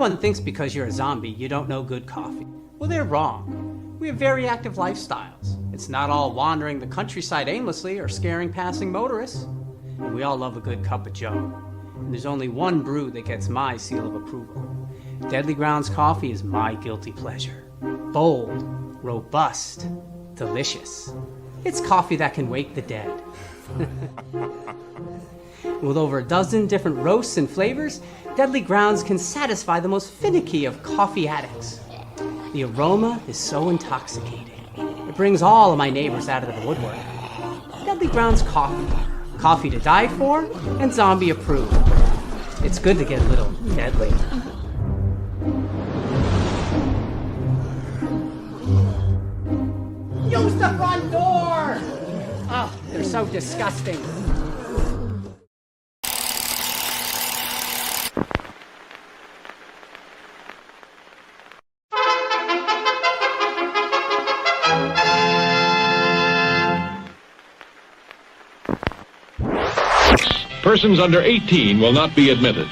Everyone thinks because you're a zombie, you don't know good coffee. Well, they're wrong. We have very active lifestyles. It's not all wandering the countryside aimlessly or scaring passing motorists. And we all love a good cup of joe. And there's only one brew that gets my seal of approval. Deadly Grounds coffee is my guilty pleasure. Bold, robust, delicious. It's coffee that can wake the dead. With over a dozen different roasts and flavors, Deadly Grounds can satisfy the most finicky of coffee addicts. The aroma is so intoxicating. It brings all of my neighbors out of the woodwork. Deadly Grounds coffee. Coffee to die for and zombie approved. It's good to get a little deadly. Use the front door! Oh, they're so disgusting. Persons under 18 will not be admitted.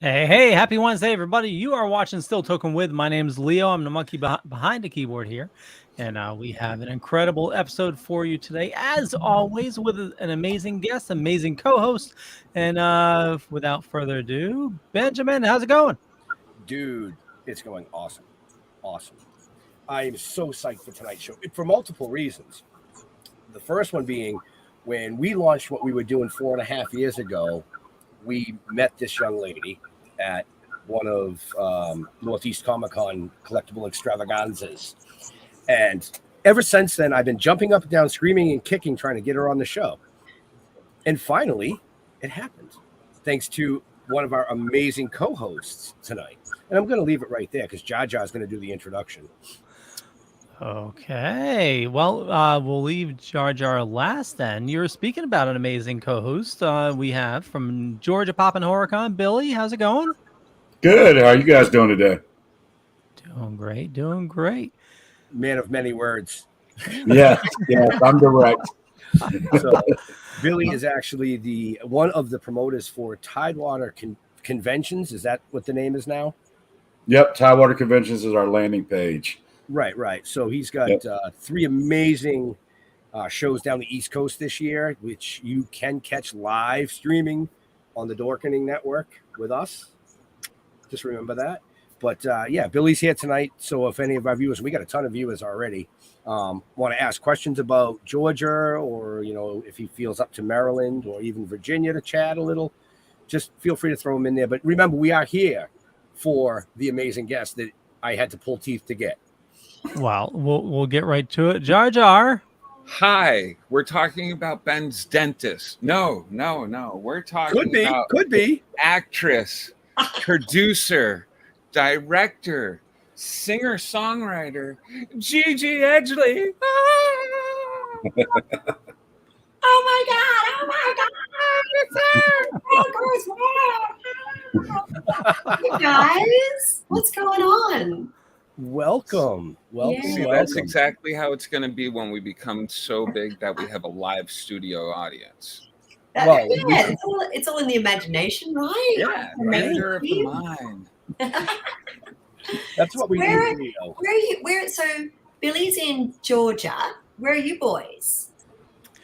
Hey, happy Wednesday, everybody. You are watching Still Toking With. My name is Leo. I'm the monkey behind the keyboard here. And we have an incredible episode for you today, as always, with an amazing guest, amazing co-host. And without further ado, Benjamin, how's it going? Dude, it's going awesome. Awesome. I am so psyched for tonight's show for multiple reasons. The first one being when we launched what we were doing 4.5 years ago, we met this young lady at one of Northeast Comic-Con collectible extravaganzas. And ever since then, I've been jumping up and down, screaming and kicking, trying to get her on the show. And finally, it happened, thanks to one of our amazing co-hosts tonight. And I'm going to leave it right there because Jaja is going to do the introduction. Okay. Well, we'll leave Jar Jar last then. You're speaking about an amazing co-host we have from Georgia Pop and HorrorCon. Billy, how's it going? Good. How are you guys doing today? Doing great. Man of many words. Yeah, I'm direct. So Billy is actually one of the promoters for Tidewater Conventions. Is that what the name is now? Yep, Tidewater Conventions is our landing page. Right. So he's got 3 amazing shows down the East Coast this year, which you can catch live streaming on the Dorkening Network with us. Just remember that. But Billy's here tonight. So if any of our viewers, we got a ton of viewers already, want to ask questions about Georgia, or if he feels up to Maryland or even Virginia to chat a little, just feel free to throw them in there. But remember, we are here for the amazing guest that I had to pull teeth to get. Well, we'll get right to it. Jar Jar. Hi, we're talking about Ben's dentist. No. We're talking about Could be. Actress, producer, director, singer-songwriter, Gigi Edgley. Oh my God! Hey guys, what's going on? Welcome. Yeah. See, welcome. that's exactly how it's going to be when we become so big that we have a live studio audience. Well, Yeah, it's all in the imagination, right? Yeah, Amazing. theater of the mind. That's what we Where- need. Leo. Where are you? So Billy's in Georgia. Where are you boys?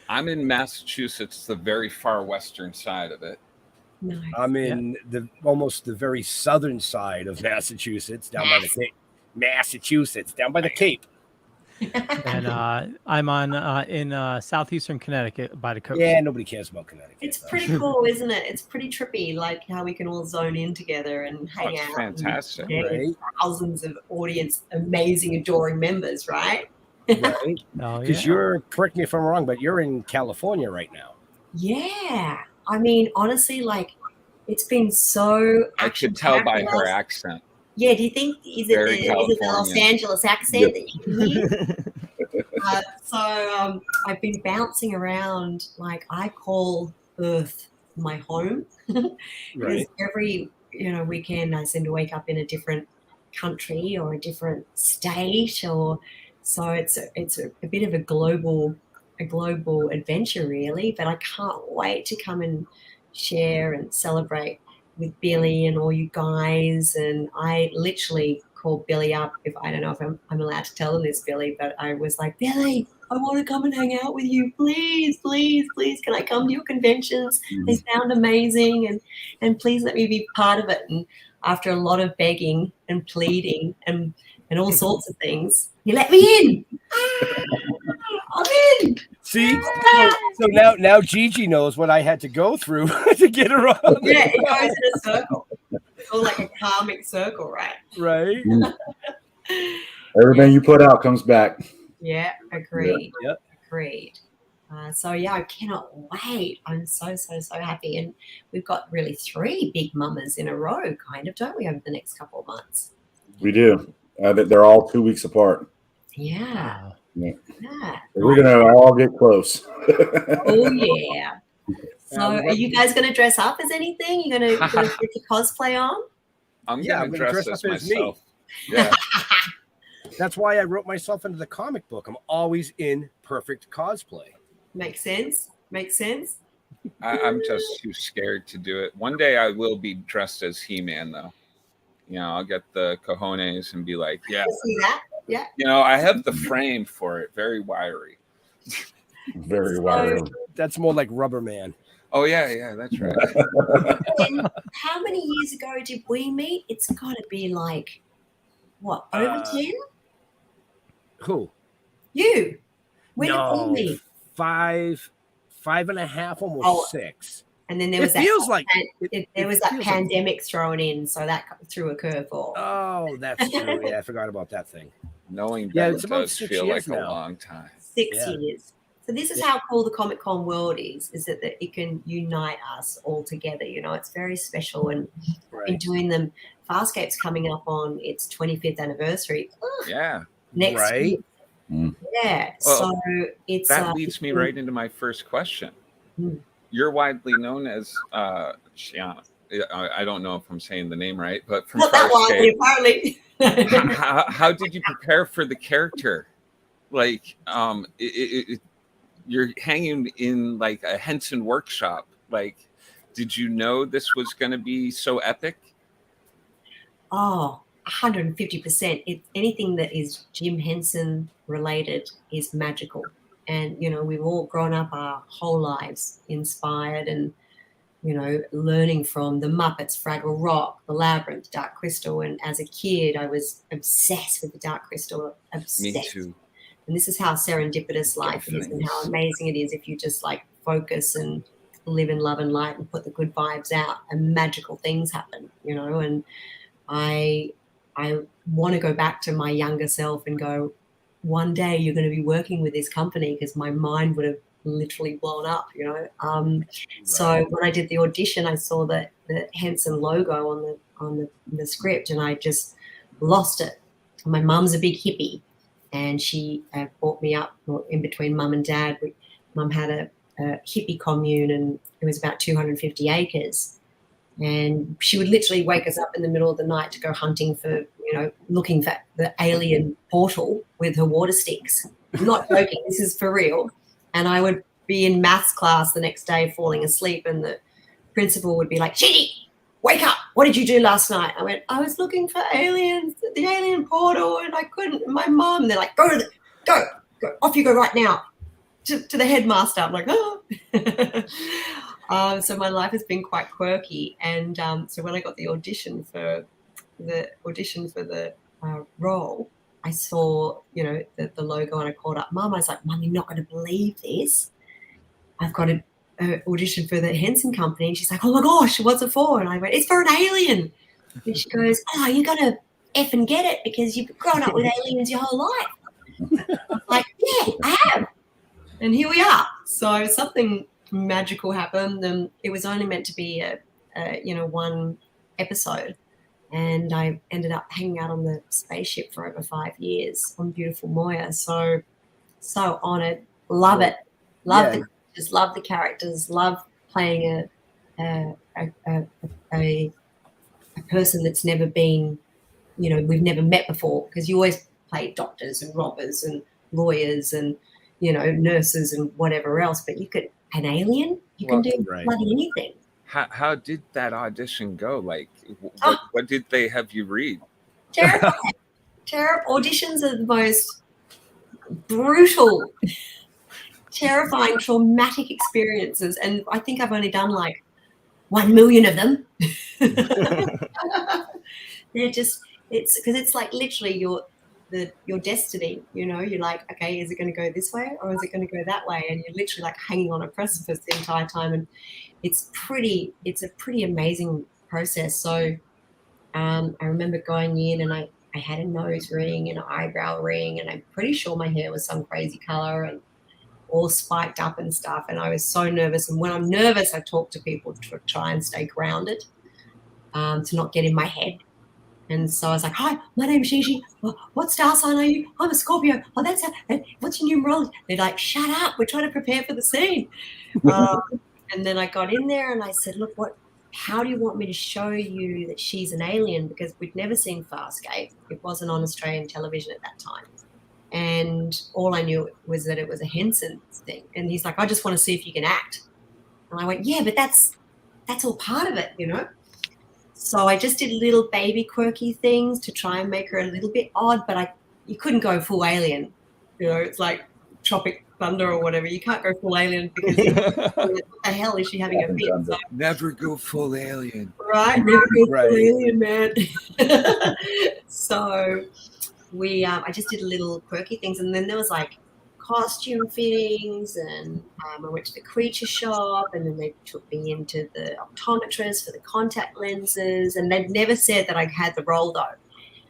I'm in Massachusetts, the very far western side of it. No. I'm in almost the very southern side of Massachusetts, down by the Cape. Massachusetts, down by the Cape. And I'm in southeastern Connecticut by the coast. Yeah, nobody cares about Connecticut. It's pretty cool, isn't it? It's pretty trippy, like how we can all zone in together and hang it's out. fantastic. And there's Right. thousands of audience, amazing, adoring members, right? Right? Oh, Because you're, correct me if I'm wrong, but you're in California right now. Yeah. I mean, honestly, like it's been so. I could tell by her action-packed. accent. Yeah. Do you think is it Very the Los California. Angeles accent that you can hear? So I've been bouncing around. Like I call Earth my home. Because Right. every weekend I seem to wake up in a different country or a different state, or so it's a bit of a global adventure really. But I can't wait to come and share and celebrate with Billy and all you guys. And I literally called Billy up. If I don't know if I'm allowed to tell him this, Billy, but I was like, Billy, I want to come and hang out with you. Please, please, please. Can I come to your conventions? They sound amazing. And please let me be part of it. And after a lot of begging and pleading and all sorts of things, he let me in. I'm in. See? So now Gigi knows what I had to go through to get her on. Yeah, it goes in a circle. It's all like a karmic circle, right? Right? Everything you put out comes back. Yeah, agreed. Yep. Agreed. So yeah, I cannot wait. I'm so happy, and we've got really 3 big mamas in a row, kind of, don't we, over the next couple of months? We do. They're all 2 weeks apart. Yeah. Wow. Yeah. Yeah. We're gonna all get close. Oh yeah. So are you guys going to dress up as anything? You're going to put your cosplay on? I'm Yeah, going I'm to gonna dress dress as up as me. myself. Yeah. That's why I wrote myself into the comic book. I'm always in perfect cosplay. Makes sense. Makes sense. I'm just too scared to do it. One day I will be dressed as He-Man, though. I'll get the cojones and be like, yeah. See that? Yeah. I have the frame for it. Very wiry. Very wild. That's more like Rubber Man. Oh, yeah, that's right. And how many years ago did we meet? It's got to be like, what, over 10? Who? You. When No, did we meet? 5.5, almost Oh. 6. And then there It was that. feels like there was that feels like- pandemic thrown in, so that threw a curveball. Oh, that's true. Yeah, I forgot about that thing. Knowing Yeah, better it's about does 6 feel years like a now. long time. 6 Yeah. years. So this is how cool the Comic-Con world is that it can unite us all together. It's very special, and Right. been doing them. Farscape's coming up on its 25th anniversary Yeah. next Right. week. Mm. Yeah, Well, so it's That leads me right into my first question. Hmm. You're widely known as Shiana. I don't know if I'm saying the name right, but from Not that widely, Farscape. apparently. How did you prepare for the character? Like, you're hanging in like a Henson workshop. Like, did you know this was going to be so epic? Oh, 150%. Anything that is Jim Henson related is magical. And, we've all grown up our whole lives inspired and, learning from the Muppets, Fraggle Rock, The Labyrinth, Dark Crystal. And as a kid, I was obsessed with the Dark Crystal. Obsessed. Me too. And this is how serendipitous life is and how amazing it is if you just like focus and live in love and light and put the good vibes out, and magical things happen, you know. And I want to go back to my younger self and go, one day you're going to be working with this company, because my mind would have literally blown up, you know. So when I did the audition, I saw the Henson logo on the script, and I just lost it. My mum's a big hippie, and she brought me up in between mum and dad. Mum had a hippie commune, and it was about 250 acres. And she would literally wake us up in the middle of the night to go hunting for, you know, looking for the alien portal with her water sticks. I'm not joking, this is for real. And I would be in maths class the next day falling asleep, and the principal would be like, Gigi, wake up. What did you do last night? I went, I was looking for aliens, the alien portal, and I couldn't. My mom, they're like, go, off you go right now to the headmaster. I'm like, oh. So my life has been quite quirky. And so when I got the audition for the role, I saw, you know, the logo, and I called up Mum. I was like, Mum, you're not going to believe this. I've got an audition for the Henson company. And she's like, oh my gosh, what's it for? And I went, it's for an alien. And she goes, oh, you're going to effing get it, because you've grown up with aliens your whole life. I'm like, yeah, I have. And here we are. So something magical happened, and it was only meant to be a one episode. And I ended up hanging out on the spaceship for over 5 years on beautiful Moya. So honoured. Love it. Love the characters. Love playing a person that's never been, you know, we've never met before, because you always play doctors and robbers and lawyers and, you know, nurses and whatever else. But an alien, you can do bloody anything. How did that audition go? Like, what did they have you read? Terrible. Auditions are the most brutal, terrifying, traumatic experiences. And I think I've only done like 1 million of them. It's because it's like literally your destiny, you know. You're like, okay, is it going to go this way or is it going to go that way? And you're literally like hanging on a precipice the entire time. And it's a pretty amazing process. So I remember going in, and I had a nose ring and an eyebrow ring, and I'm pretty sure my hair was some crazy color and all spiked up and stuff. And I was so nervous. And when I'm nervous, I talk to people to try and stay grounded, to not get in my head. And so I was like, hi, my name's Gigi. What star sign are you? I'm a Scorpio. Oh, that's what's your numerology? They're like, shut up. We're trying to prepare for the scene. And then I got in there and I said, look, how do you want me to show you that she's an alien? Because we'd never seen Farscape. It wasn't on Australian television at that time. And all I knew was that it was a Henson thing. And he's like, I just want to see if you can act. And I went, yeah, but that's all part of it, you know? So I just did little baby quirky things to try and make her a little bit odd, but you couldn't go full alien. You know, it's like Tropic Thunder or whatever. You can't go full alien because what the hell is she having a fit? So, never go full alien. Right, never go full alien, man. So I just did little quirky things, and then there was like costume fittings, and I went to the creature shop, and then they took me into the optometrist for the contact lenses, and they'd never said that I had the role though.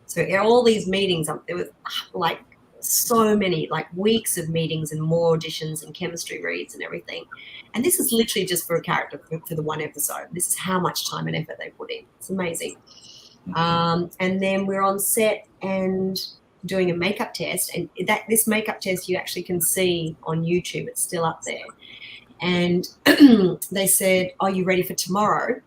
So all these meetings, there was like so many, like weeks of meetings and more auditions and chemistry reads and everything. And this is literally just for a character for the one episode. This is how much time and effort they put in. It's amazing. And then we're on set and doing a makeup test, and this makeup test you actually can see on YouTube. It's still up there. And they said, are you ready for tomorrow?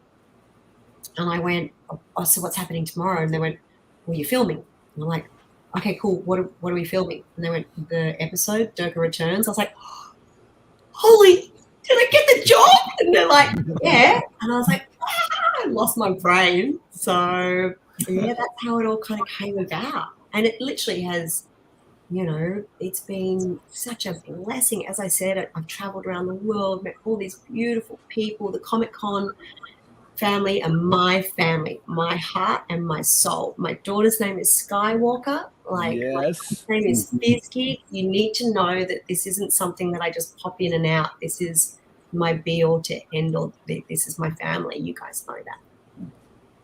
And I went, oh, so what's happening tomorrow? And they went, well, you're filming. And I'm like, okay, cool. What are we filming? And they went, the episode, Durga Returns. I was like, holy, did I get the job? And they're like, yeah. And I was like, I lost my brain. So yeah, that's how it all kind of came about. And it literally has, you know, it's been such a blessing. As I said, I've traveled around the world, met all these beautiful people, the Comic-Con family and my family, my heart and my soul. My daughter's name is Skywalker. Like, yes. My name is Fizgeek. You need to know that this isn't something that I just pop in and out. This is my be all to end all. This is my family. You guys know that.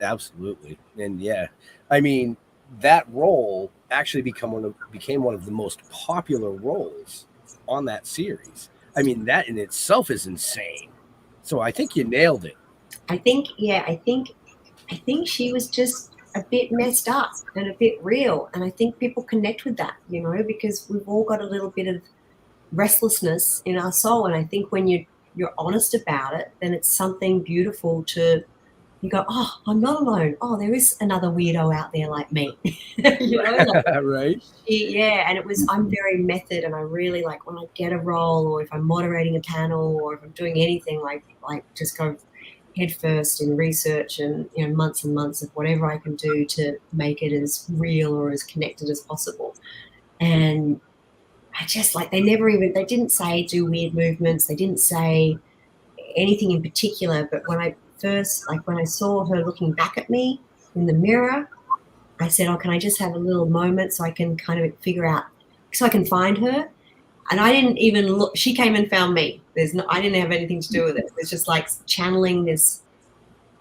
Absolutely. And yeah, I mean, that role actually became one of the most popular roles on that series. I mean, that in itself is insane. So I think you nailed it. I think she was just a bit messed up and a bit real. And I think people connect with that, you know, because we've all got a little bit of restlessness in our soul. And I think when you're honest about it, then it's something beautiful to, you go, oh, I'm not alone. Oh, there is another weirdo out there like me. You know, like, right? Yeah, and I'm very method, and I really like when I get a role, or if I'm moderating a panel, or if I'm doing anything, like just go head first in research and, you know, months and months of whatever I can do to make it as real or as connected as possible. And I just like, they didn't say do weird movements. They didn't say anything in particular, but when I saw her looking back at me in the mirror, I said, oh, can I just have a little moment so I can kind of figure out, so I can find her? And I didn't even look. She came and found me. I didn't have anything to do with it. It was just like channeling this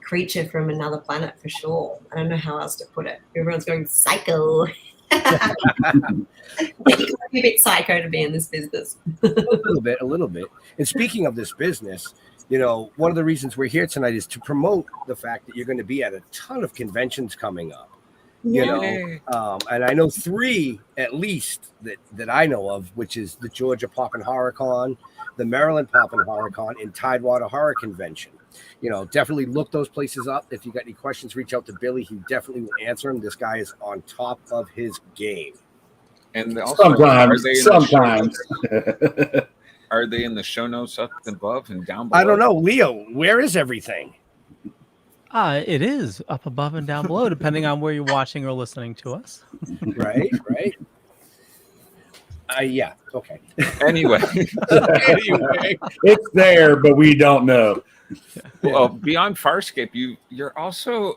creature from another planet for sure. I don't know how else to put it. Everyone's going psycho. You got to be a bit psycho to be in this business. A little bit. And speaking of this business, you know, one of the reasons we're here tonight is to promote the fact that you're going to be at a ton of conventions coming up. You know, and I know 3 at least that I know of, which is the Georgia Pop and Horror Con, the Maryland Pop and Horror Con, and Tidewater Horror Convention. You know, definitely look those places up. If you got any questions, reach out to Billy. He definitely will answer them. This guy is on top of his game. And also, sometimes. Are they in the show notes up above and down below? I don't know. Leo, where is everything? It is up above and down below, depending on where you're watching or listening to us. Right. Yeah. Okay. Anyway. It's there, but we don't know. Well, beyond Farscape, you're also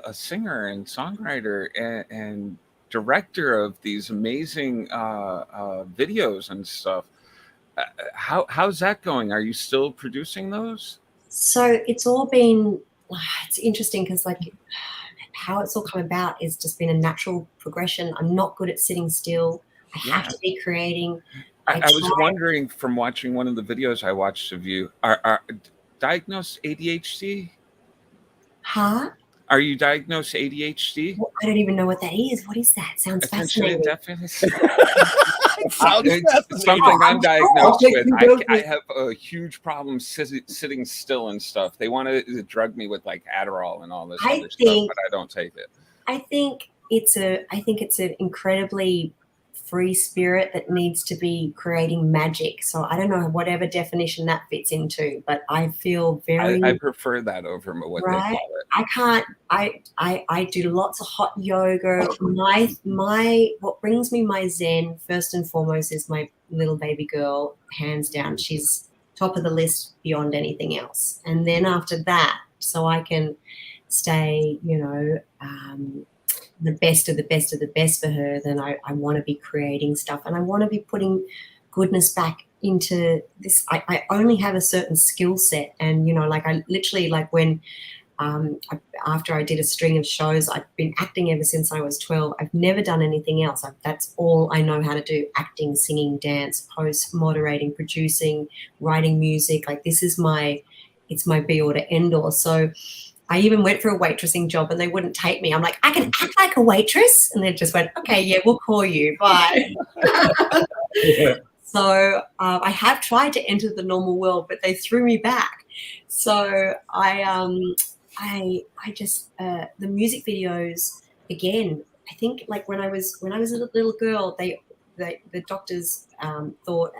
a singer and songwriter and director of these amazing videos and stuff. How's that going? Are you still producing those? So it's all been, it's interesting because like how it's all come about is just been a natural progression. I'm not good at sitting still. I have to be creating. I was wondering from watching one of the videos I watched of you, are diagnosed ADHD? Huh? Are you diagnosed ADHD? Well, I don't even know what that is. What is that? Sounds fascinating. It's something I'm diagnosed with. I have a huge problem sitting still and stuff. They want to drug me with like Adderall and all this other stuff, but I don't take it. I think it's an incredibly free spirit that needs to be creating magic. So I don't know whatever definition that fits into, but I feel very. I prefer that over what they call it. I can't. I do lots of hot yoga. What brings me my zen first and foremost is my little baby girl. Hands down, she's top of the list beyond anything else. And then after that, so I can stay, you know, the best of the best of the best for her, then I want to be creating stuff, and I want to be putting goodness back into this. I only have a certain skill set, and, you know, like I literally, like when after I did a string of shows, I've been acting ever since I was 12. I've never done anything else. That's all I know how to do: acting, singing, dance, post, moderating, producing, writing music. Like it's my be all to end all. So I even went for a waitressing job and they wouldn't take me. I'm like, I can act like a waitress. And they just went, okay, yeah, we'll call you. Bye. So I have tried to enter the normal world, but they threw me back. So I just, the music videos, again, I think like when I was a little girl, the doctors thought,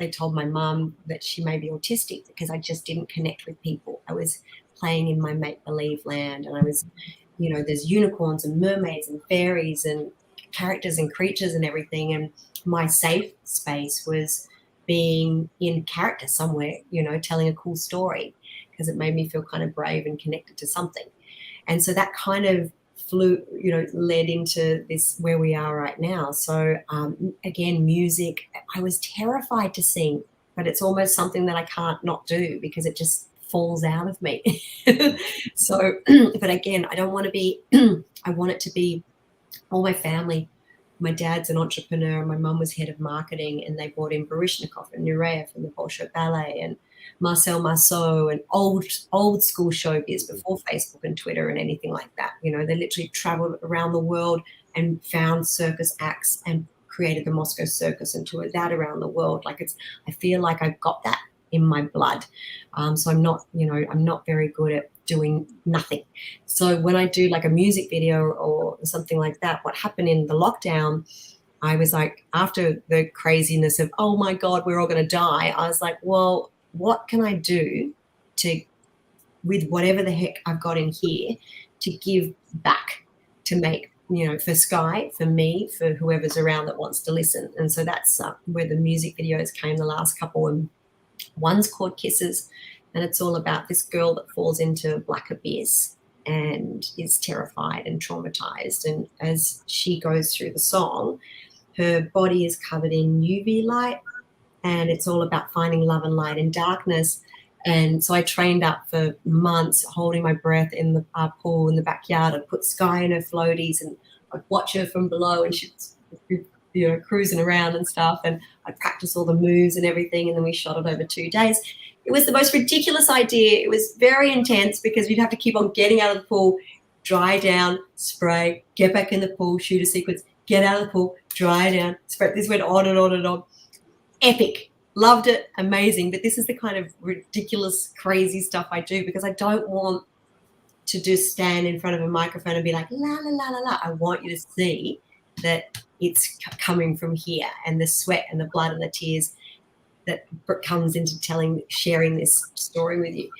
they told my mum that she may be autistic because I just didn't connect with people. I was playing in my make-believe land, and I was, you know, there's unicorns and mermaids and fairies and characters and creatures and everything, and my safe space was being in character somewhere, you know, telling a cool story, because it made me feel kind of brave and connected to something. And so that kind of led into this where we are right now. So again, music, I was terrified to sing. but it's almost something that I can't not do because it just falls out of me. So, but again, I don't want to be, I want it to be all my family. My dad's an entrepreneur. My mum was head of marketing, and they brought in Baryshnikov and Nureyev from the Bolshoi Ballet and Marcel Marceau and old school showbiz before Facebook and Twitter and anything like that. You know, they literally traveled around the world and found circus acts and created the Moscow Circus and toured that around the world. Like I feel like I've got that in my blood. So I'm not very good at doing nothing. So when I do like a music video or something like that, what happened in the lockdown, I was like, after the craziness of, oh my God, we're all going to die, I was like, well, what can I do with whatever the heck I've got in here to give back, to make, you know, for Sky, for me, for whoever's around that wants to listen. And so that's where the music videos came, the last couple. And one's called Kisses, and it's all about this girl that falls into black abyss and is terrified and traumatized. And as she goes through the song, her body is covered in UV light, and it's all about finding love and light in darkness. And so I trained up for months, holding my breath in the pool in the backyard. I'd put Sky in her floaties, and I'd watch her from below, and she'd, you know, cruising around and stuff. And I'd practice all the moves and everything. And then we shot it over 2 days. It was the most ridiculous idea. It was very intense because we'd have to keep on getting out of the pool, dry down, spray, get back in the pool, shoot a sequence, get out of the pool, dry down, spray. This went on and on and on. Epic. Loved it. Amazing. But this is the kind of ridiculous, crazy stuff I do because I don't want to just stand in front of a microphone and be like, la, la, la, la, la. I want you to see that it's coming from here, and the sweat and the blood and the tears that comes into sharing this story with you.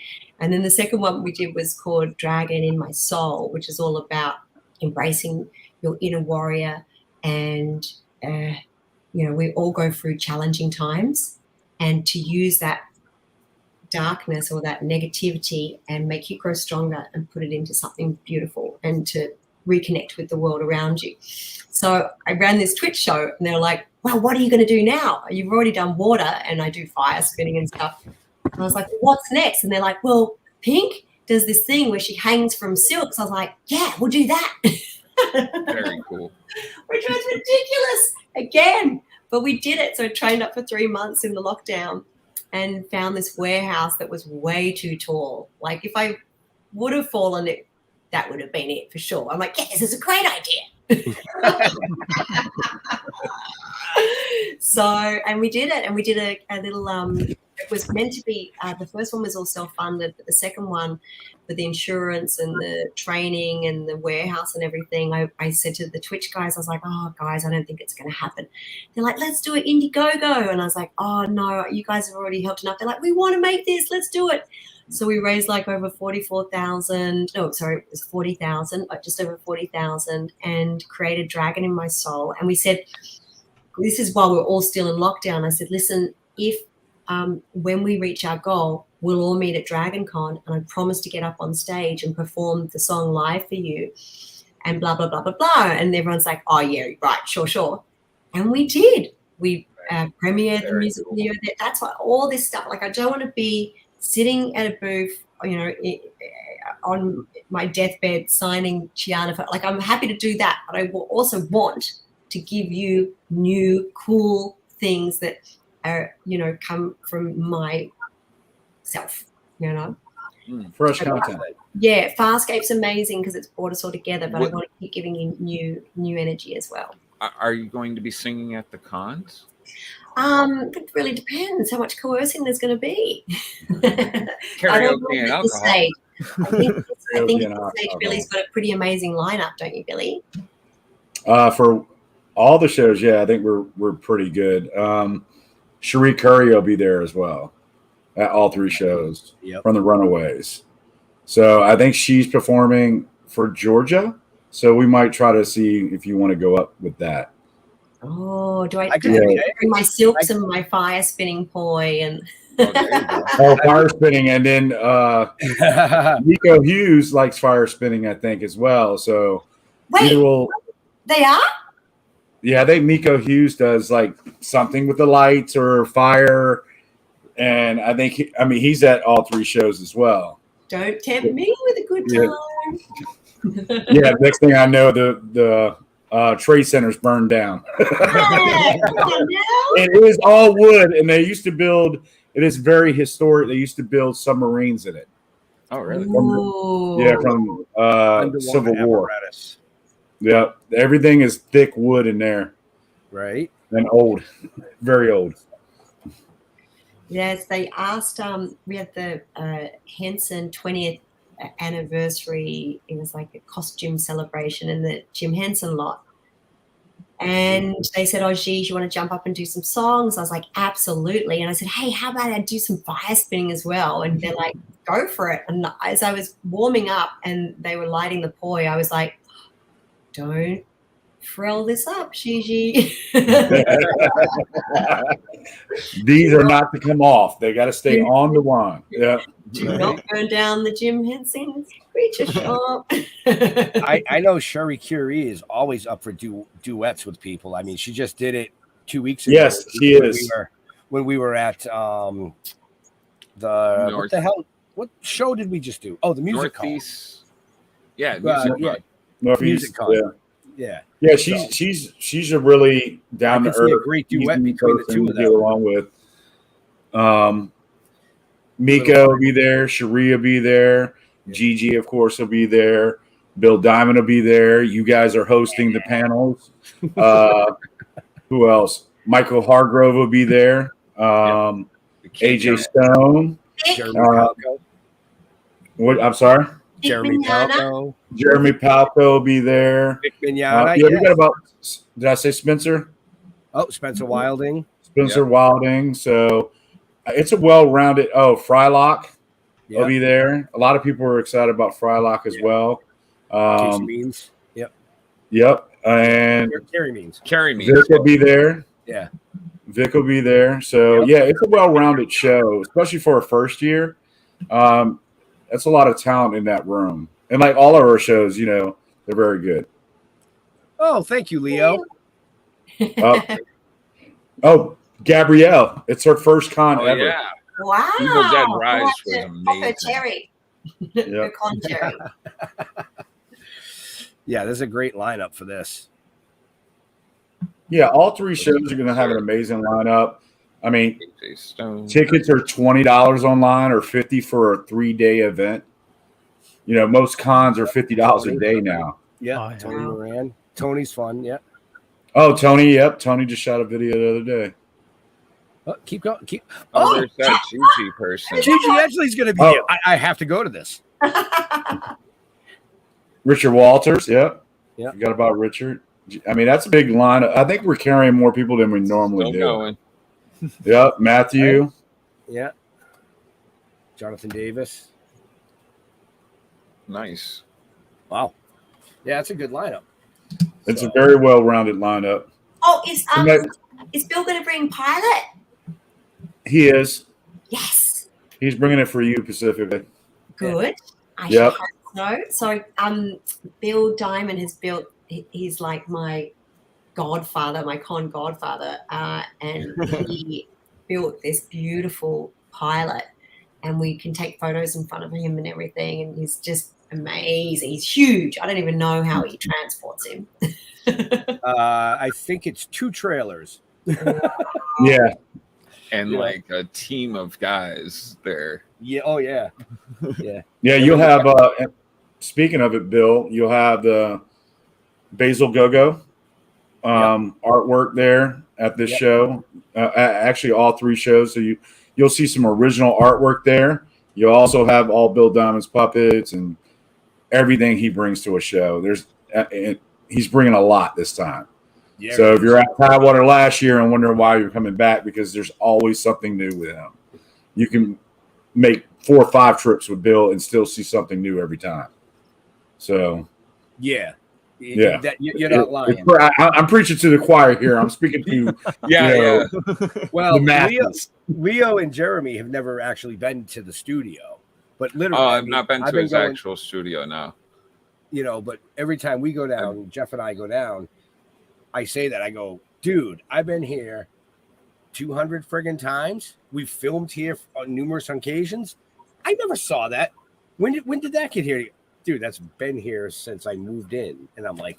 And then the second one we did was called Dragon in My Soul, which is all about embracing your inner warrior. And, you know, we all go through challenging times, and to use that darkness or that negativity and make you grow stronger and put it into something beautiful and to reconnect with the world around you. So I ran this Twitch show, and they were like, well, what are you going to do now? You've already done water, and I do fire spinning and stuff. And I was like, what's next? And they're like, well, Pink does this thing where she hangs from silks. I was like, yeah, we'll do that. Very cool. Which was ridiculous again, but we did it. So I trained up for 3 months in the lockdown and found this warehouse that was way too tall. Like if I would have fallen, that would have been it for sure. I'm like, yeah, this is a great idea. So, and we did it, and we did a little, it was meant to be, the first one was all self-funded, but the second one with the insurance and the training and the warehouse and everything, I said to the Twitch guys, I was like, oh, guys, I don't think it's going to happen. They're like, let's do it Indiegogo. And I was like, oh, no, you guys have already helped enough. They're like, we want to make this. Let's do it. So we raised like over 44,000. No, sorry, it was 40,000, just over 40,000, and created Dragon in My Soul. And we said, this is while we're all still in lockdown. I said, listen, if when we reach our goal, we'll all meet at Dragon Con, and I promise to get up on stage and perform the song live for you, and blah, blah, blah, blah, blah. And everyone's like, oh, yeah, right, sure. And we did. We premiered the music video. That's why all this stuff, like I don't want to be sitting at a booth, you know, on my deathbed signing Chiana. Like I'm happy to do that, but I will also want to give you new, cool things that are, you know, come from myself, you know. Fresh content. Yeah, Farscape's amazing because it's brought us all together, but I want to keep giving you new energy as well. Are you going to be singing at the cons? It really depends how much coercing there's going to be. Karaoke and alcohol. I think at this stage Billy's got a pretty amazing lineup, don't you, Billy? For all the shows, yeah, I think we're pretty good. Cherie Curry will be there as well at all 3 shows from the Runaways. So I think she's performing for Georgia. So we might try to see if you want to go up with that. Oh, do I bring my silks and my fire spinning poi and fire spinning, and then Nico Hughes likes fire spinning, I think, as well. So wait, they are? Yeah, I think Miko Hughes does like something with the lights or fire. and I think he's at all 3 shows as well. Don't tempt me with a good time. Yeah. Next thing I know, the trade center's burned down. It is all wood, and they used to build. It is very historic. They used to build submarines in it. Oh, really? From Civil War. Apparatus. Yeah, everything is thick wood in there. Right. And old, very old. Yes, they asked. We had the Henson 20th anniversary. It was like a costume celebration in the Jim Henson lot. And they said, "Oh, Gigi, you want to jump up and do some songs?" I was like, "Absolutely." And I said, "Hey, how about I do some fire spinning as well?" And they're like, "Go for it." And as I was warming up and they were lighting the poi, I was like, "Don't frill this up, Gigi." These are not to come off. They got to stay on the line. Yeah. Do not burn down the Jim Henson creature shop. I know Sherry Curie is always up for duets with people. I mean, she just did it 2 weeks ago. Yes, she is. When we were at what the hell? What show did we just do? Oh, the music Northeast. Yeah, music. Northeast. Yeah. She's a really down to earth, great duet between the two of them. Get along with. Miko will be there. Cherie will be there. Gigi, of course, will be there. Bill Diamond will be there. You guys are hosting the panels. Who else? Michael Hargrove will be there. AJ Stone. What? I'm sorry. Jeremy Palco. Jeremy Palco will be there. Nick Mignogna. We got about. Did I say Spencer? Oh, Spencer Wilding. Wilding. So it's a well-rounded. Oh, Frylock will be there. A lot of people are excited about Frylock as well. Casey Means. Yep. And Carrie Means. Vic will be there. Yeah. Vic will be there. So it's a well-rounded show, especially for a first year. That's a lot of talent in that room. And like all of our shows, they're very good. Oh, thank you, Leo. Gabrielle. It's her first con ever. Yeah. Wow. Evil Dead Rise was amazing. Cherry. Con cherry. Yeah, there's a great lineup for this. Yeah, all 3 shows are going to have an amazing lineup. I mean, tickets are $20 online or $50 for a 3-day event. Most cons are $50 a day now. Yeah, Tony Moran. Tony's fun. Yeah. Oh, Tony. Yep, Tony just shot a video the other day. Keep going. There's that Gigi person. Gigi Edgley's going to be here. I have to go to this. Richard Walters. Yep. Yeah. Forgot about Richard. I mean, that's a big lineup. I think we're carrying more people than we normally do. Going. Yep. Matthew. Yeah. Jonathan Davis. Nice. Wow. Yeah, it's a good lineup. It's a very well-rounded lineup. Oh, is Bill going to bring Pilot? He is. Yes. He's bringing it for you, Pacifically. Good. I should hope so. So, Bill Diamond has built. He's like my godfather, my con godfather, and he built this beautiful Pilot, and we can take photos in front of him and everything. And he's just amazing. He's huge. I don't even know how he transports him. I think it's 2 trailers. Yeah. And like a team of guys there. Yeah. Oh, yeah. Yeah. Yeah, you'll have, speaking of it, Bill, you'll have the Basil Gogo artwork there at this show. Actually, all 3 shows. So you'll see some original artwork there. You'll also have all Bill Diamond's puppets and everything he brings to a show. He's bringing a lot this time. Yeah, so if you're at Tidewater last year and wondering why you're coming back, because there's always something new with him. You can make 4 or 5 trips with Bill and still see something new every time. So, yeah. You're not lying. I'm preaching to the choir here. I'm speaking to Well, the Leo and Jeremy have never actually been to the studio, but literally, I've not been to his actual studio now. But every time we go down, Jeff and I go down, I say that I go, dude, I've been here 200 friggin' times. We've filmed here on numerous occasions. I never saw that. When did that get here? Dude, that's been here since I moved in. And I'm like,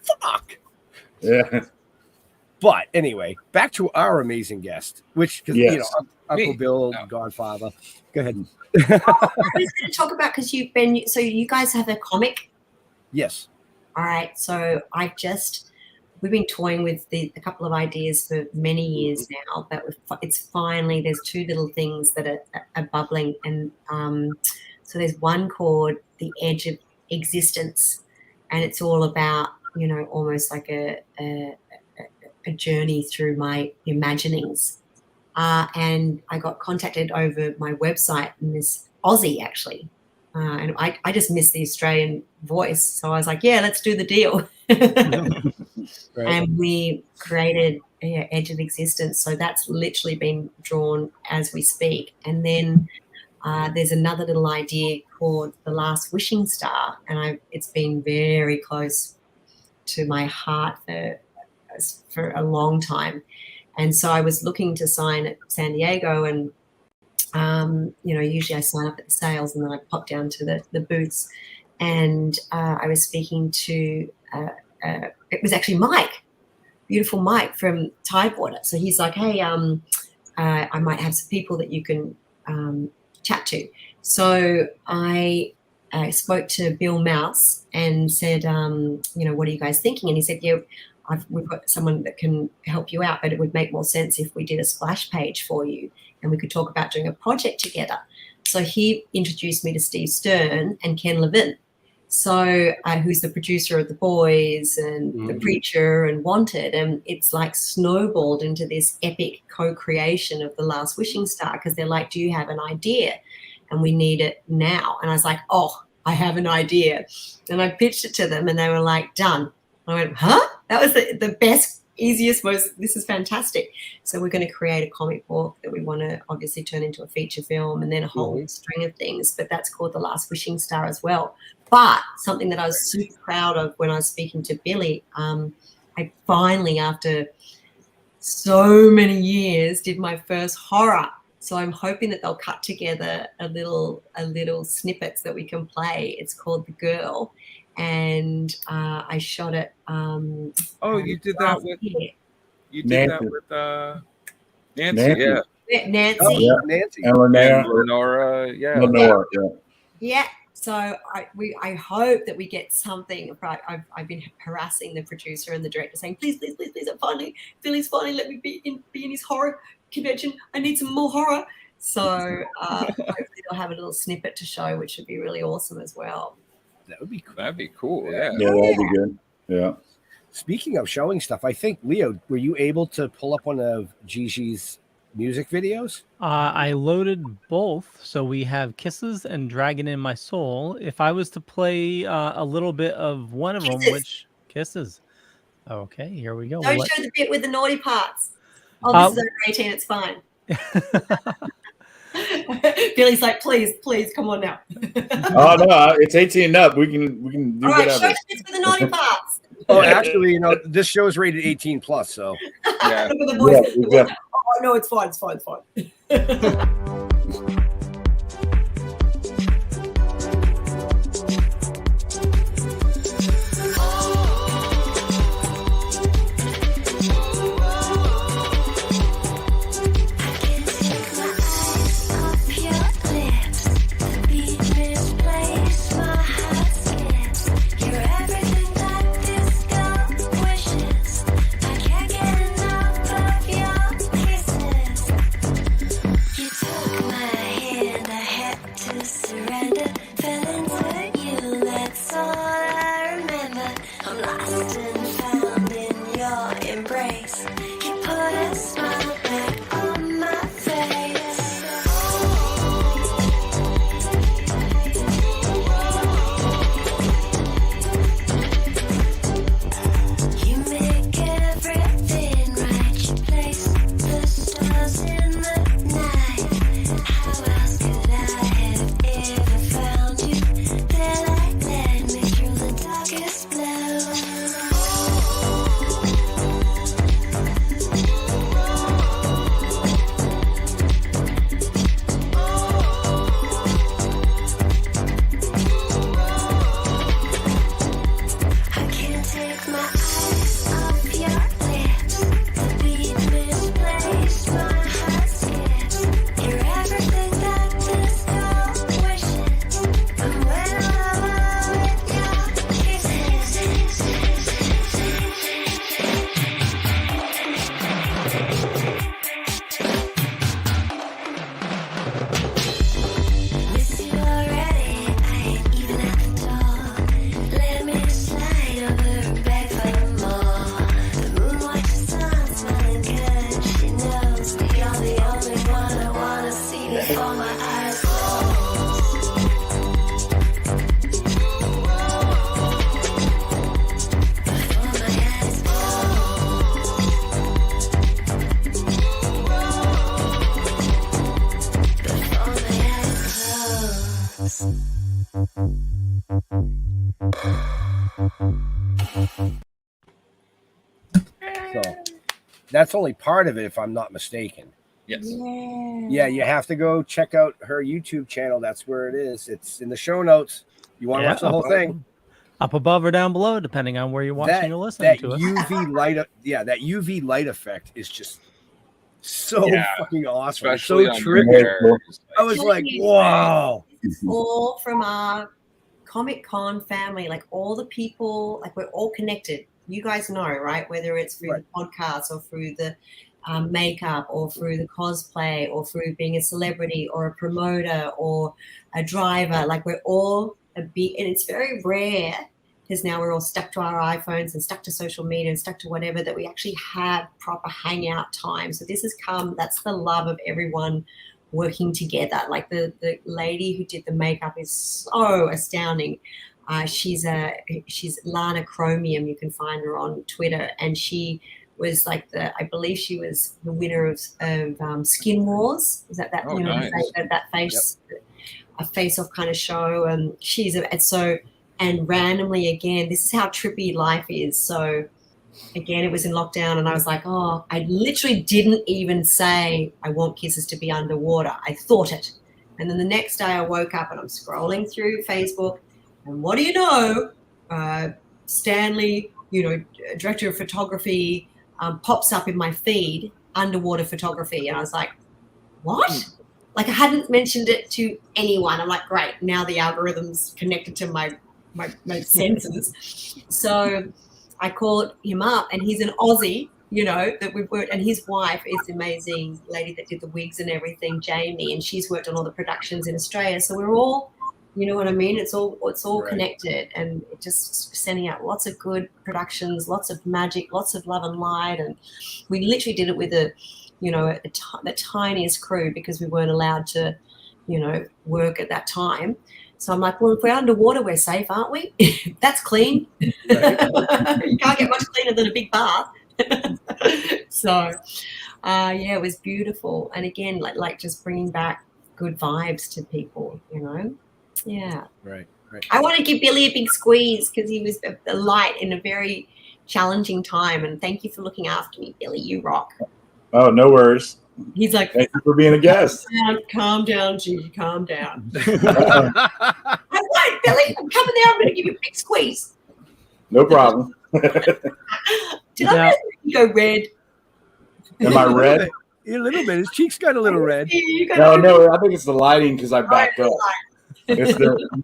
fuck. Yeah. But anyway, back to our amazing guest, which, because, Yes. you know, Uncle Bill, Godfather. Go ahead. I was going to talk about, because so you guys have a comic. Yes. All right. So we've been toying with a couple of ideas for many years now, but it's finally, there's two little things that are bubbling. And so there's one called The Edge of Existence, and it's all about, you know, almost like a journey through my imaginings. And I got contacted over my website, and this Aussie actually, and I just miss the Australian voice. So I was like, yeah, let's do the deal. Right. And we created Edge of Existence. So that's literally been drawn as we speak. And then there's another little idea called The Last Wishing Star. And it's been very close to my heart for a long time. And so I was looking to sign at San Diego, and you know, usually I sign up at the sales and then I pop down to the booths. And I was speaking to it was actually Mike, beautiful Mike from Tidewater. So he's like, hey, I might have some people that you can chat to. So I spoke to Bill Mouse and said, you know, what are you guys thinking? And he said, yeah, we've got someone that can help you out, but it would make more sense if we did a splash page for you and we could talk about doing a project together. So he introduced me to Steve Stern and Ken Levin, so who's the producer of The Boys and The Preacher and Wanted. And it's like snowballed into this epic co-creation of The Last Wishing Star, because they're like, do you have an idea? And we need it now. And I was like, oh, I have an idea. And I pitched it to them and they were like, done. I went, huh? That was the best, easiest, this is fantastic. So we're going to create a comic book that we want to obviously turn into a feature film, and then a whole string of things. But that's called The Last Wishing Star as well. But something that I was super proud of when I was speaking to Billy, I finally, after so many years, did my first horror. So I'm hoping that they'll cut together a little snippets that we can play. It's called The Girl. And I shot it. You did that with Nancy. Nancy. Yeah. Nancy. Oh, yeah. Nancy. And Lenora. Yeah. Lenora. Yeah. Yeah. So I hope that we get something. I've been harassing the producer and the director, saying, please, Billy's finally let me be in his horror convention. I need some more horror. So hopefully they'll have a little snippet to show, which would be really awesome as well. That would be cool. That'd be cool. Yeah. Yeah, that'd be good. Yeah. Speaking of showing stuff, I think, Leo, were you able to pull up one of Gigi's music videos? I loaded both. So we have Kisses and Dragon in My Soul. If I was to play a little bit of one of them, which Kisses? Okay, here we go. Don't show the bit with the naughty parts. Oh, this is over 18. It's fine. Billy's like, please, come on now. Oh no, it's 18 and up. We can do all right, whatever. show the bits with the naughty parts. Oh, actually, you know, this show is rated 18 plus, so Yeah. Yeah, exactly. Oh no, it's fine. So that's only part of it, if I'm not mistaken. Yes. Yeah, you have to go check out her YouTube channel. That's where it is. It's in the show notes. You want to watch the whole thing? Up above or down below, depending on where you're watching or listening to it. UV light, that UV light effect is just so fucking awesome. Especially so on trippy. I was like, wow. It's all from our Comic Con family, like all the people, like we're all connected. You guys know, right? Whether it's through the podcast or through the makeup or through the cosplay or through being a celebrity or a promoter or a driver, like we're all and it's very rare because now we're all stuck to our iPhones and stuck to social media and stuck to whatever, that we actually have proper hangout time. So this has come, that's the love of everyone working together. Like the lady who did the makeup is so astounding. She's Lana Chromium. You can find her on Twitter, and she was like I believe she was the winner of Skin Wars. Is that Oh, nice. that face a face-off kind of show? And and randomly again, this is how trippy life is. So again, it was in lockdown, and I was like, oh, I literally didn't even say I want kisses to be underwater. I thought it, and then the next day I woke up and I'm scrolling through Facebook. And what do you know? Stanley, director of photography, pops up in my feed, underwater photography. And I was like, what? Like I hadn't mentioned it to anyone. I'm like, great, now the algorithm's connected to my senses. So I called him up, and he's an Aussie, that we've worked, and his wife is the amazing lady that did the wigs and everything, Jamie, and she's worked on all the productions in Australia. So we're all, you know what I mean? It's all connected, and it just sending out lots of good productions, lots of magic, lots of love and light. And we literally did it with the tiniest crew because we weren't allowed to, work at that time. So I'm like, well, if we're underwater, we're safe, aren't we? That's clean. You can't get much cleaner than a big bath. So, it was beautiful. And again, like just bringing back good vibes to people, Yeah. Right. I want to give Billy a big squeeze because he was a light in a very challenging time. And thank you for looking after me, Billy. You rock. Oh, no worries. He's like, thank you for being a guest. Calm down, Gigi. Calm down. I'm right, Billy. I'm coming there. I'm going to give you a big squeeze. No problem. Did I make you go red? Am I red? A little bit. His cheeks got a little red. No. I think it's the lighting because I backed up. It's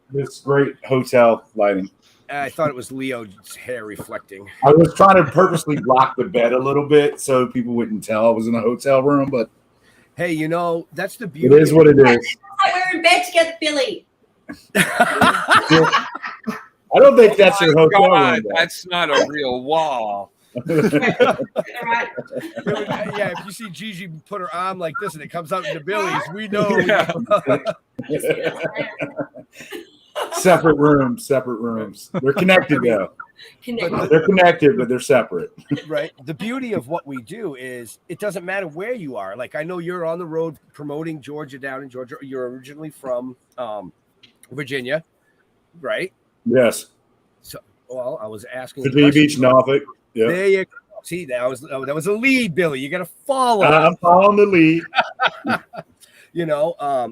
this great hotel lighting. I thought it was Leo's hair reflecting. I was trying to purposely block the bed a little bit so people wouldn't tell I was in a hotel room, but hey, that's the beauty. It is what it is. We're in bed together, Billy. I don't think that's your hotel room. That's not a real wall. Right. Yeah, if you see Gigi put her arm like this and it comes out into Billy's, we know. Yeah. Separate rooms. They're connected though. They're connected, but they're separate. Right. The beauty of what we do is it doesn't matter where you are. Like I know you're on the road promoting Georgia down in Georgia. You're originally from Virginia, right? Yes. So, well, I was asking. Virginia Beach, Norfolk. Yep. There you go. See, that was a lead, Billy. You got to follow. I'm following the lead.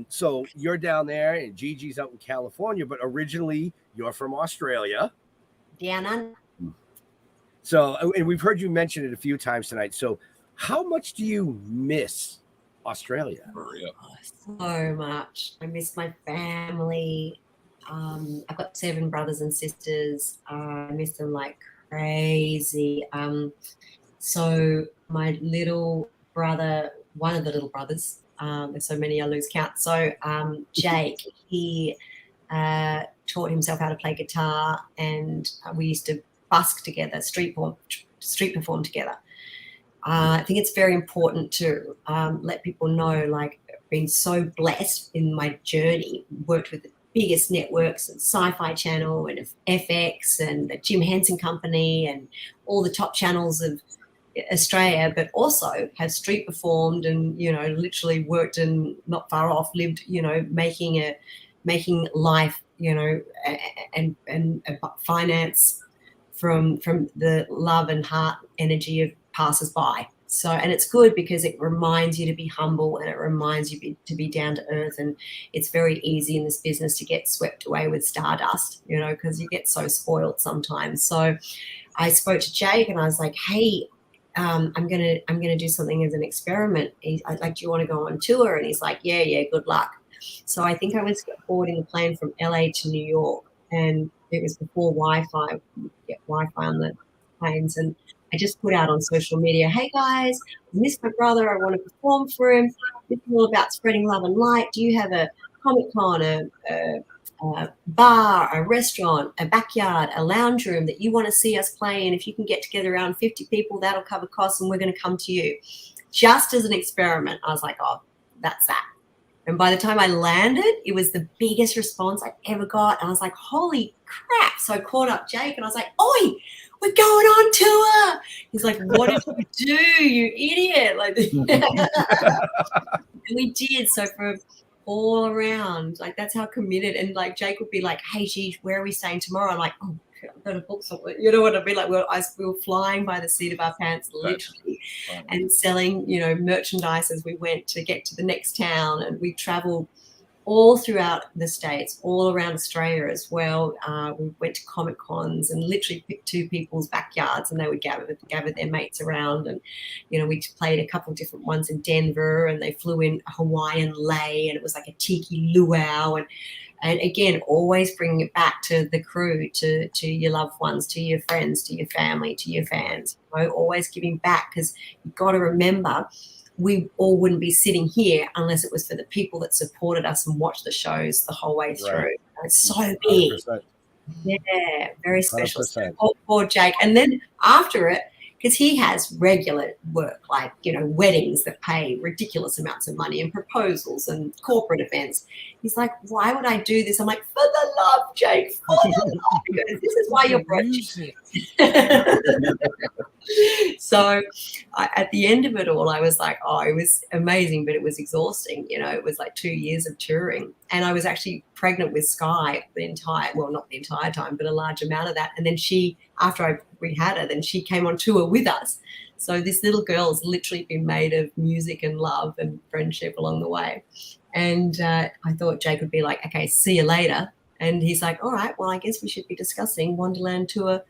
So you're down there, and Gigi's out in California, but originally you're from Australia. Down under. So, and we've heard you mention it a few times tonight. So, how much do you miss Australia? So much. I miss my family. I've got 7 brothers and sisters. I miss them like crazy. So my little brother, one of the little brothers, there's so many I lose count. So Jake, he taught himself how to play guitar, and we used to busk together, street perform together. I think it's very important to let people know, like, I've been so blessed in my journey, worked with the biggest networks and Sci-Fi Channel and FX and the Jim Henson Company and all the top channels of Australia, but also have street performed and, literally worked and not far off, lived, making life, and finance from the love and heart energy of passes by. So, and it's good because it reminds you to be humble, and it reminds you to be down to earth. And it's very easy in this business to get swept away with stardust, you know, because you get so spoiled sometimes. So I spoke to Jake and I was like, hey, I'm gonna do something as an experiment. I'd like, do you want to go on tour? And he's like, yeah, good luck. So I think I was boarding the plane from LA to New York, and it was before Wi-Fi. You get Wi-Fi on the planes, and I just put out on social media, hey guys, I miss my brother. I want to perform for him. This is all about spreading love and light. Do you have a Comic-Con, a bar, a restaurant, a backyard, a lounge room that you want to see us play in? If you can get together around 50 people, that'll cover costs, and we're going to come to you. Just as an experiment, I was like, oh, that's that. And by the time I landed, it was the biggest response I ever got. And I was like, holy crap. So I called up Jake and I was like, oi, we're going on tour. He's like, what did you do, you idiot? Like, and we did. So for all around, like, that's how committed. And like Jake would be like, hey, Gigi, where are we staying tomorrow? I'm like, oh, I'm going to book something. You know what I mean? Like, we were flying by the seat of our pants, literally, and selling, you know, merchandise as we went to get to the next town. And we traveled all throughout the States, all around Australia as well. We went to Comic-Cons and literally picked two people's backyards, and they would gather their mates around. And, you know, we played a couple of different ones in Denver, and they flew in a Hawaiian lei, and it was like a tiki luau. And again, always bringing it back to the crew, to your loved ones, to your friends, to your family, to your fans. You know, always giving back, because you've got to remember, we all wouldn't be sitting here unless it was for the people that supported us and watched the shows the whole way through. Right. It's so big. 100%. Yeah, very special. Poor Jake. And then after it, because he has regular work, like, you know, weddings that pay ridiculous amounts of money, and proposals and corporate events. He's like, why would I do this? I'm like, for the love, Jake, for the love, because this is why you're broaching. So at the end of it all, I was like, oh, it was amazing, but it was exhausting. You know, it was like 2 years of touring. And I was actually pregnant with Sky not the entire time, but a large amount of that. And then after we had her, then she came on tour with us. So this little girl's literally been made of music and love and friendship along the way. And I thought Jake would be like, okay, see you later. And he's like, all right, well, I guess we should be discussing Wonderland Tour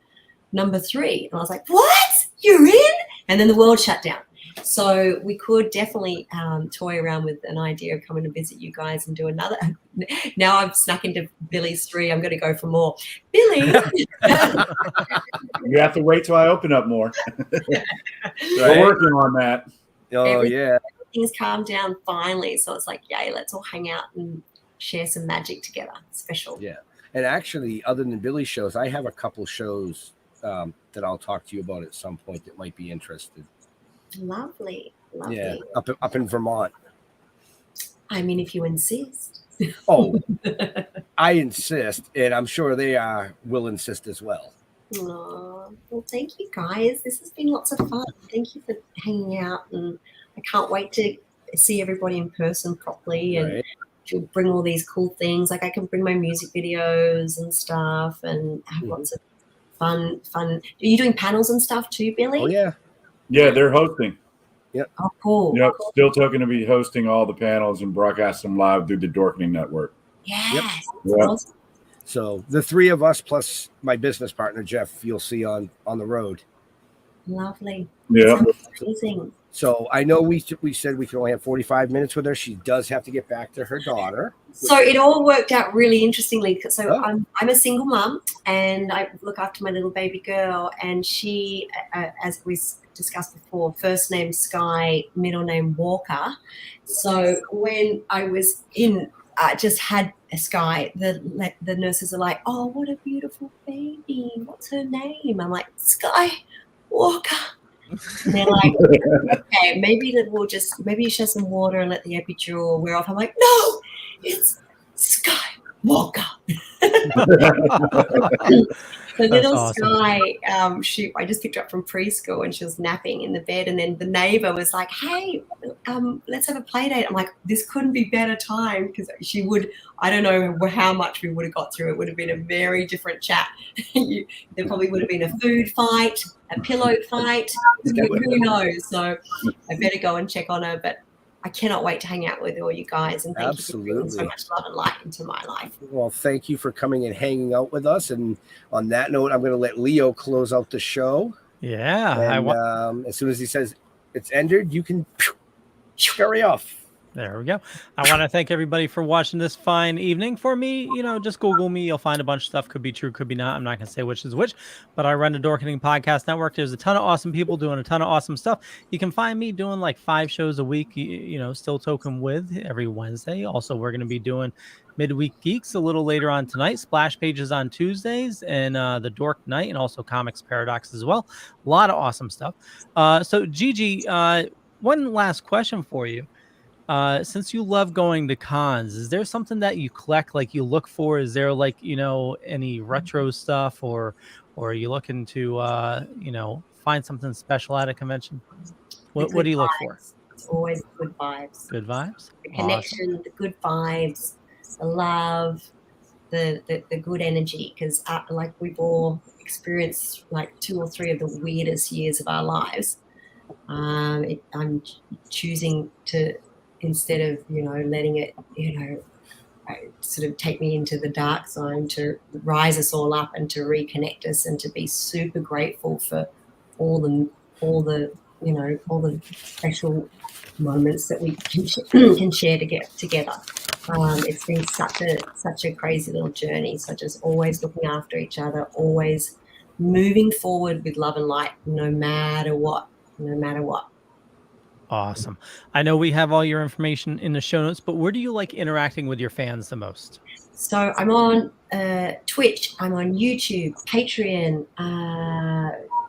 number 3. And I was like, what? You're in? And then the world shut down. So we could definitely toy around with an idea of coming to visit you guys and do another. Now I've snuck into Billy's 3. I'm going to go for more. Billy. You have to wait till I open up more. We're working on that. Oh, yeah. Things calmed down finally. So it's like, yay, let's all hang out and share some magic together. Special. Yeah. And actually, other than Billy's shows, I have a couple shows that I'll talk to you about at some point that might be interested. Lovely. Yeah, up in Vermont. I mean, if you insist. Oh, I insist, and I'm sure they will insist as well. Oh, well, thank you guys. This has been lots of fun. Thank you for hanging out, and I can't wait to see everybody in person properly and to bring all these cool things. Like, I can bring my music videos and stuff and have lots of fun. Are you doing panels and stuff too, Billy? Oh, yeah. Yeah, they're hosting. Yep. Oh, cool. Yep. Cool. Still Toking to be hosting all the panels and broadcast them live through the Dorkening Network. Yes. Yep. Awesome. So the 3 of us plus my business partner, Jeff, you'll see on the road. Lovely. Yeah. Amazing. So I know we said we can only have 45 minutes with her. She does have to get back to her daughter. So it all worked out really interestingly. So I'm a single mum, and I look after my little baby girl. And she, as we discussed before, first name Sky, middle name Walker. So when I was just had a Sky, the nurses are like, "Oh, what a beautiful baby! What's her name?" I'm like, "Sky Walker." And they're like, okay, maybe you share some water and let the epidural wear off. I'm like, no, it's Skywalker. So little awesome. Sky, I just picked her up from preschool and she was napping in the bed, and then the neighbor was like, hey, let's have a play date. I'm like, this couldn't be better time, because she would, I don't know how much we would have got through. It would have been a very different chat. There probably would have been a food fight, a pillow fight, who knows? So I better go and check on her. But I cannot wait to hang out with all you guys, and thank you for bringing so much love and light into my life. Well, thank you for coming and hanging out with us. And on that note, I'm going to let Leo close out the show. Yeah. And, as soon as he says it's ended, you can scurry off. There we go. I want to thank everybody for watching this fine evening. For me, just Google me. You'll find a bunch of stuff. Could be true, could be not. I'm not going to say which is which, but I run the Dorkening Podcast Network. There's a ton of awesome people doing a ton of awesome stuff. You can find me doing like 5 shows a week, Still Toking With every Wednesday. Also, we're going to be doing Midweek Geeks a little later on tonight, Splash Pages on Tuesdays, and the Dork Night, and also Comics Paradox as well. A lot of awesome stuff. So Gigi, one last question for you. Since you love going to cons, is there something that you collect, like you look for? Is there like, any retro stuff, or are you looking to, find something special at a convention? What do you look for? It's always good vibes. Good vibes? The connection, awesome. The good vibes, the love, the good energy. Because like we've all experienced like 2 or 3 of the weirdest years of our lives. I'm choosing to, instead of, letting it, sort of take me into the dark zone, to rise us all up and to reconnect us, and to be super grateful for all the special moments that we can share to get together. It's been such a crazy little journey. So just always looking after each other, always moving forward with love and light, no matter what. Awesome. I know we have all your information in the show notes, but where do you like interacting with your fans the most? So I'm on Twitch, I'm on YouTube, Patreon,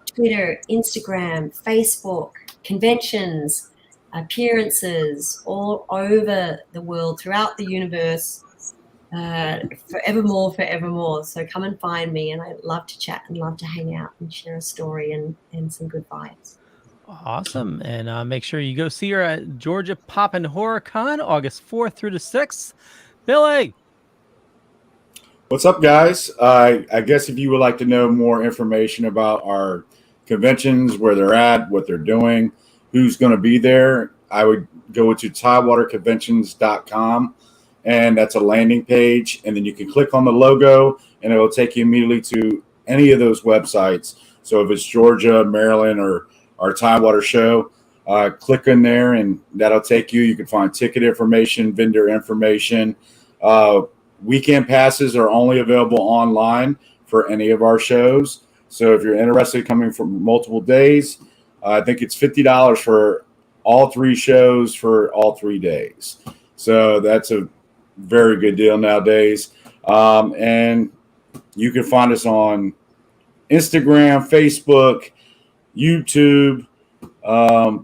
Twitter, Instagram, Facebook, conventions, appearances all over the world, throughout the universe, forevermore. So come and find me, and I love to chat and love to hang out and share a story and some good vibes. Awesome. And make sure you go see her at Georgia Poppin' Horror Con, August 4th through the 6th. Billy. What's up, guys? I guess if you would like to know more information about our conventions, where they're at, what they're doing, who's going to be there, I would go to tidewaterconventions.com, and that's a landing page. And then you can click on the logo, and it will take you immediately to any of those websites. So if it's Georgia, Maryland, or our Tidewater show, click in there, and that'll take you. You can find ticket information, vendor information. Weekend passes are only available online for any of our shows. So if you're interested in coming for multiple days, I think it's $50 for all 3 shows for all 3 days. So that's a very good deal nowadays. And you can find us on Instagram, Facebook, YouTube,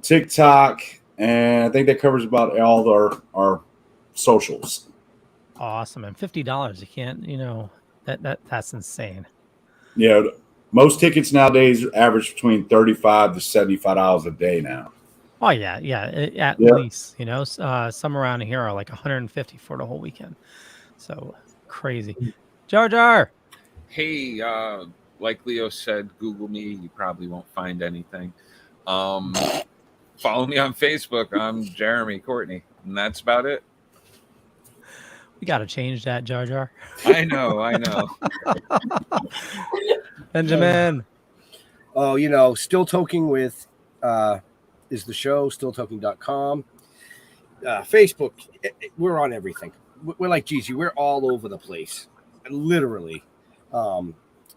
TikTok, and I think that covers about all our socials. Awesome. And $50, you can't, that's insane. Yeah, most tickets nowadays average between $35 to $75 a day now. Oh yeah, at least, some around here are like $150 for the whole weekend. So crazy. Jar Jar. Hey, like Leo said, Google me. You probably won't find anything. Follow me on Facebook. I'm Jeremy Courtney, and that's about it. We got to change that, Jar Jar. I know. Benjamin. Oh, Still Toking With is the show, stilltoking.com. Facebook, we're on everything. We're like Gigi. We're all over the place, literally.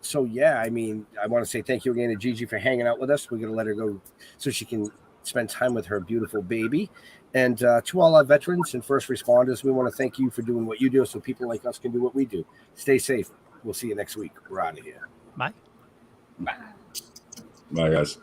So, yeah, I mean, I want to say thank you again to Gigi for hanging out with us. We're going to let her go so she can spend time with her beautiful baby. And to all our veterans and first responders, we want to thank you for doing what you do so people like us can do what we do. Stay safe. We'll see you next week. We're out of here. Bye. Bye, guys.